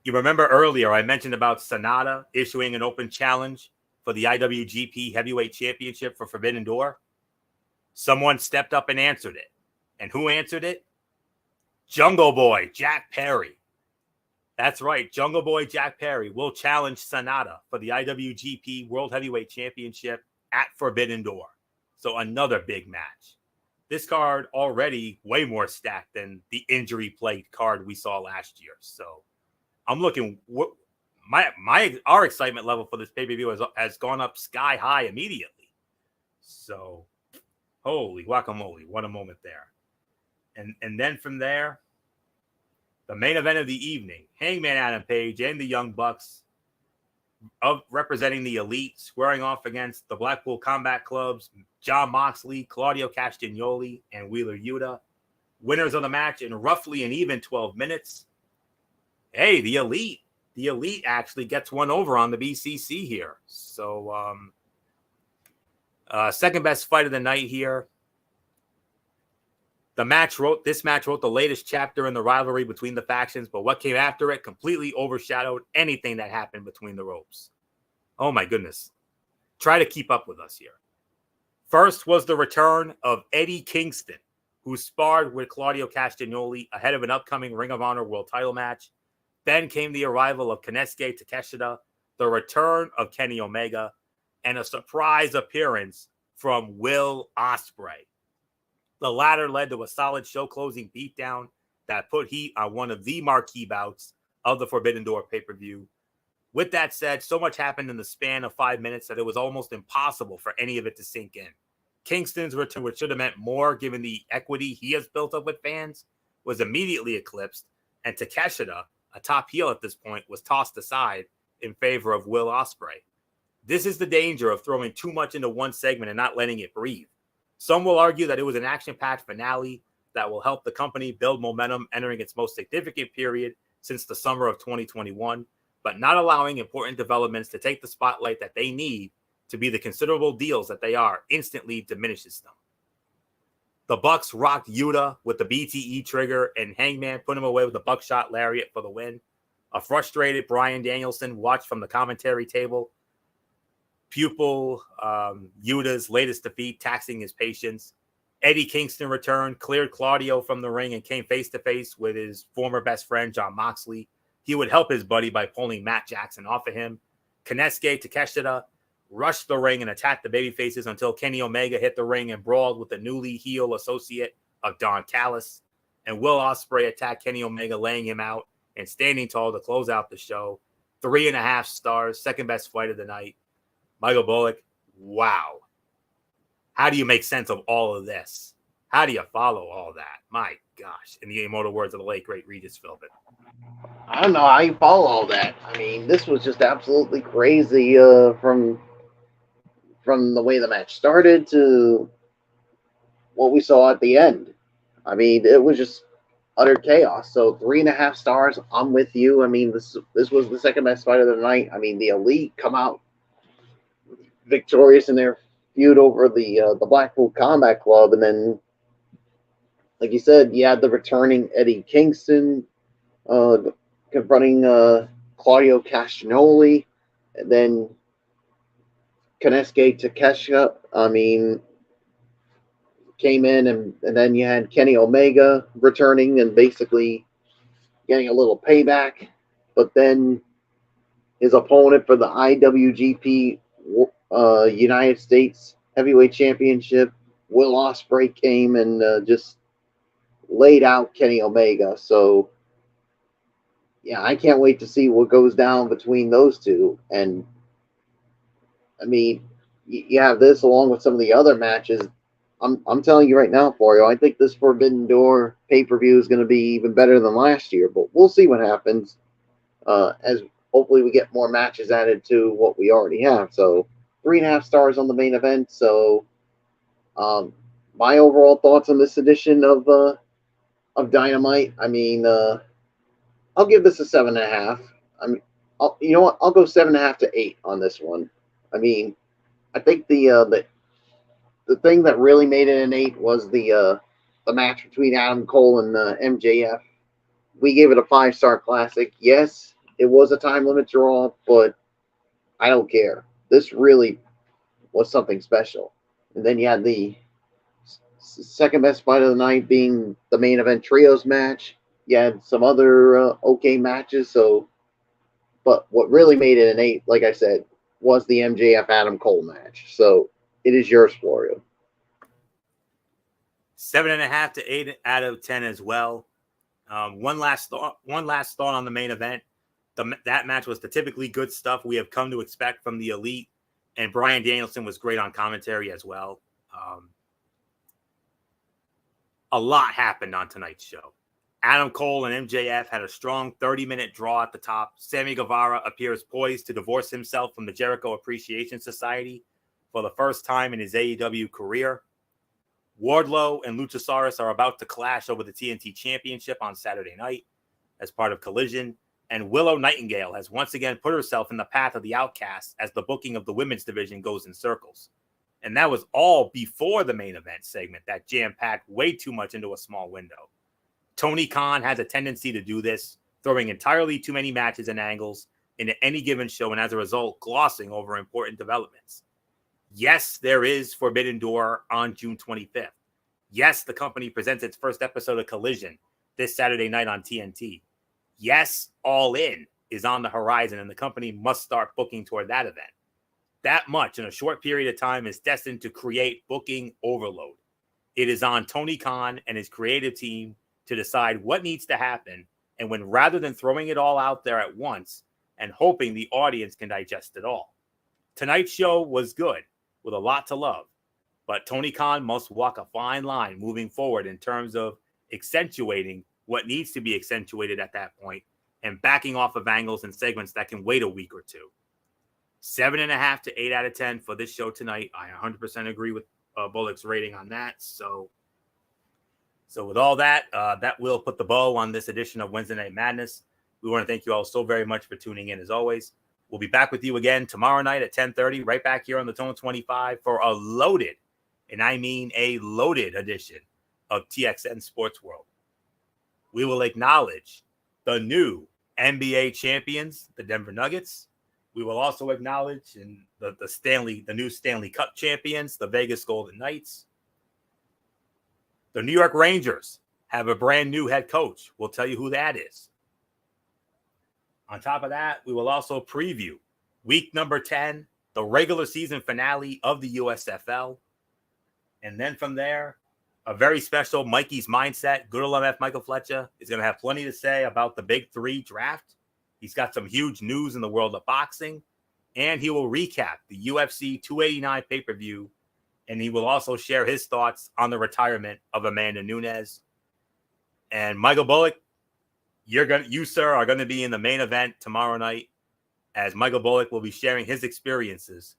you remember earlier I mentioned about Sonata issuing an open challenge for the IWGP Heavyweight Championship for Forbidden Door. Someone stepped up and answered it. And who answered it? Jungle Boy Jack Perry. That's right. Jungle Boy Jack Perry will challenge Sonata for the IWGP World Heavyweight Championship at Forbidden Door. So another big match. This card already way more stacked than the injury-plagued card we saw last year. So I'm looking. Our excitement level for this pay-per-view has gone up sky high immediately. So holy guacamole, what a moment there. And then from there, the main event of the evening, Hangman Adam Page and the Young Bucks representing the Elite, squaring off against the Blackpool Combat Club's Jon Moxley, Claudio Castagnoli, and Wheeler Yuta. Winners of the match in roughly an even 12 minutes. Hey, the Elite actually gets one over on the BCC here. So, second best fight of the night here. This match wrote the latest chapter in the rivalry between the factions, but what came after it completely overshadowed anything that happened between the ropes. Oh my goodness. Try to keep up with us here. First was the return of Eddie Kingston, who sparred with Claudio Castagnoli ahead of an upcoming Ring of Honor World title match. Then came the arrival of Konosuke Takeshita, the return of Kenny Omega, and a surprise appearance from Will Ospreay. The latter led to a solid show-closing beatdown that put heat on one of the marquee bouts of the Forbidden Door pay-per-view. With that said, so much happened in the span of 5 minutes that it was almost impossible for any of it to sink in. Kingston's return, which should have meant more given the equity he has built up with fans, was immediately eclipsed, and Takeshita, a top heel at this point, was tossed aside in favor of Will Ospreay. This is the danger of throwing too much into one segment and not letting it breathe. Some will argue that it was an action-packed finale that will help the company build momentum entering its most significant period since the summer of 2021, but not allowing important developments to take the spotlight that they need to be the considerable deals that they are instantly diminishes them. The Bucks rocked Yuta with the BTE trigger, and Hangman put him away with a buckshot lariat for the win. A frustrated Bryan Danielson watched from the commentary table. Pupil Yuta's latest defeat, taxing his patience. Eddie Kingston returned, cleared Claudio from the ring, and came face-to-face with his former best friend, Jon Moxley. He would help his buddy by pulling Matt Jackson off of him. Konosuke Takeshita rushed the ring and attacked the babyfaces until Kenny Omega hit the ring and brawled with the newly heel associate of Don Callis. And Will Ospreay attacked Kenny Omega, laying him out and standing tall to close out the show. 3.5 stars, second best fight of the night. Michael Bullock, wow. How do you make sense of all of this? How do you follow all that? My gosh. In the immortal words of the late, great Regis Philbin. I don't know how you follow all that. I mean, this was just absolutely crazy from from the way the match started to what we saw at the end. I mean, it was just utter chaos. So 3.5 stars. I'm with you. I mean, this was the second best fight of the night. I mean, the Elite come out victorious in their feud over the Blackpool Combat Club, and then, like you said, you had the returning Eddie Kingston confronting Claudio Castagnoli, and then Konosuke Takeshita. I mean, came in, and then you had Kenny Omega returning and basically getting a little payback. But then his opponent for the IWGP United States Heavyweight Championship, Will Ospreay, came and just laid out Kenny Omega. So, yeah, I can't wait to see what goes down between those two. And, I mean, you have this along with some of the other matches. I'm telling you right now, Florio, I think this Forbidden Door pay-per-view is going to be even better than last year. But we'll see what happens as hopefully we get more matches added to what we already have. So 3.5 stars on the main event. So my overall thoughts on this edition of Dynamite, I mean, I'll give this a 7.5. I mean, you know what? I'll go 7.5 to 8 on this one. I mean, I think the thing that really made it an 8 was the match between Adam Cole and MJF. We gave it a 5-star classic. Yes, it was a time limit draw, but I don't care. This really was something special. And then you had the second best fight of the night being the main event trios match. You had some other okay matches. So, but what really made it an 8, like I said, was the MJF Adam Cole match. So it is yours, Florio. 7.5 to 8 out of 10 as well. One last thought on the main event. That match was the typically good stuff we have come to expect from the Elite, and Bryan Danielson was great on commentary as well. A lot happened on tonight's show. Adam Cole and MJF had a strong 30-minute draw at the top. Sammy Guevara appears poised to divorce himself from the Jericho Appreciation Society for the first time in his AEW career. Wardlow and Luchasaurus are about to clash over the TNT Championship on Saturday night as part of Collision. And Willow Nightingale has once again put herself in the path of the Outcasts as the booking of the women's division goes in circles. And that was all before the main event segment that jam-packed way too much into a small window. Tony Khan has a tendency to do this, throwing entirely too many matches and angles into any given show, and as a result, glossing over important developments. Yes, there is Forbidden Door on June 25th. Yes, the company presents its first episode of Collision this Saturday night on TNT. Yes, All In is on the horizon, and the company must start booking toward that event. That much in a short period of time is destined to create booking overload. It is on Tony Khan and his creative team to decide what needs to happen, and when, rather than throwing it all out there at once and hoping the audience can digest it all. Tonight's show was good, with a lot to love, but Tony Khan must walk a fine line moving forward in terms of accentuating what needs to be accentuated at that point and backing off of angles and segments that can wait a week or two. 7.5 to 8 out of 10 for this show tonight. I 100% agree with Bullock's rating on that. So with all that, that will put the bow on this edition of Wednesday Night Madness. We want to thank you all so very much for tuning in as always. We'll be back with you again tomorrow night at 10:30, right back here on the Tone 25 for a loaded, and I mean a loaded edition of TXN Sports World. We will acknowledge the new NBA champions, the Denver Nuggets. We will also acknowledge the new Stanley Cup champions, the Vegas Golden Knights. The New York Rangers have a brand new head coach. We'll tell you who that is. On top of that, we will also preview week number 10, the regular season finale of the USFL. And then from there, a very special Mikey's Mindset. Good old MF Michael Fletcher is going to have plenty to say about the Big Three draft. He's got some huge news in the world of boxing. And he will recap the UFC 289 pay-per-view. And he will also share his thoughts on the retirement of Amanda Nunes. And Michael Bullock, you, sir, are going to be in the main event tomorrow night, as Michael Bullock will be sharing his experiences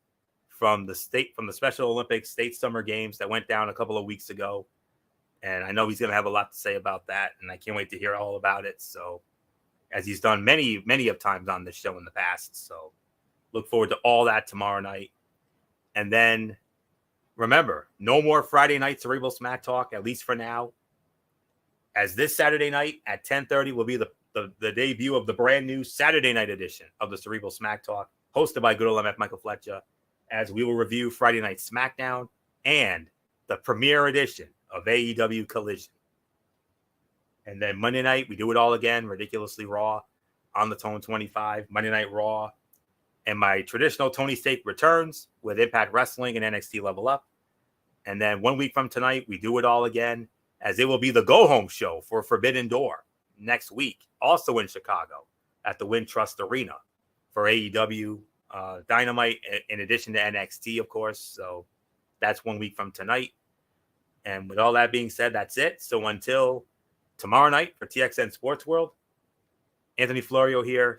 from the Special Olympics State Summer Games that went down a couple of weeks ago. And I know he's going to have a lot to say about that, and I can't wait to hear all about it. So, as he's done many of times on this show in the past. So, look forward to all that tomorrow night. And then, remember, no more Friday night Cerebral Smack Talk, at least for now. As this Saturday night at 10:30 will be the debut of the brand new Saturday night edition of the Cerebral Smack Talk, hosted by good old MF Michael Fletcher, as we will review Friday Night SmackDown and the premiere edition of AEW Collision. And then Monday night, we do it all again, Ridiculously Raw on the Tone 25, Monday Night Raw. And my traditional Tony Steak returns with Impact Wrestling and NXT Level Up. And then 1 week from tonight, we do it all again, as it will be the go-home show for Forbidden Door next week, also in Chicago at the Wintrust Arena for AEW Dynamite, in addition to NXT, of course. So that's 1 week from tonight. And with all that being said, that's it. So until tomorrow night for TXN Sports World, Anthony Florio here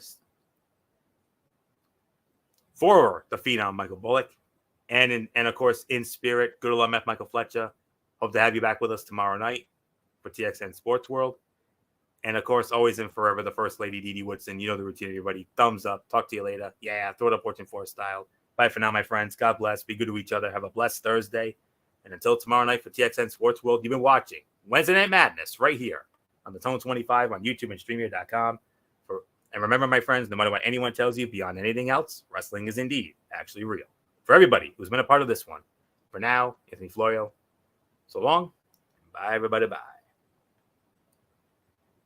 for the Phenom Michael Bullock, and of course in spirit, good old MF Michael Fletcher. Hope to have you back with us tomorrow night for TXN Sports World. And of course, always and forever, the First Lady Dee Dee Woodson. You know the routine, everybody. Thumbs up. Talk to you later. Yeah, throw it up Fortune 4 style. Bye for now, my friends. God bless. Be good to each other. Have a blessed Thursday. And until tomorrow night for TXN Sports World, you've been watching Wednesday Night Madness right here on the Tone 25 on YouTube and StreamYard.com. And remember, my friends, no matter what anyone tells you, beyond anything else, wrestling is indeed actually real. For everybody who's been a part of this one, for now, Anthony Florio, so long. Bye, everybody. Bye.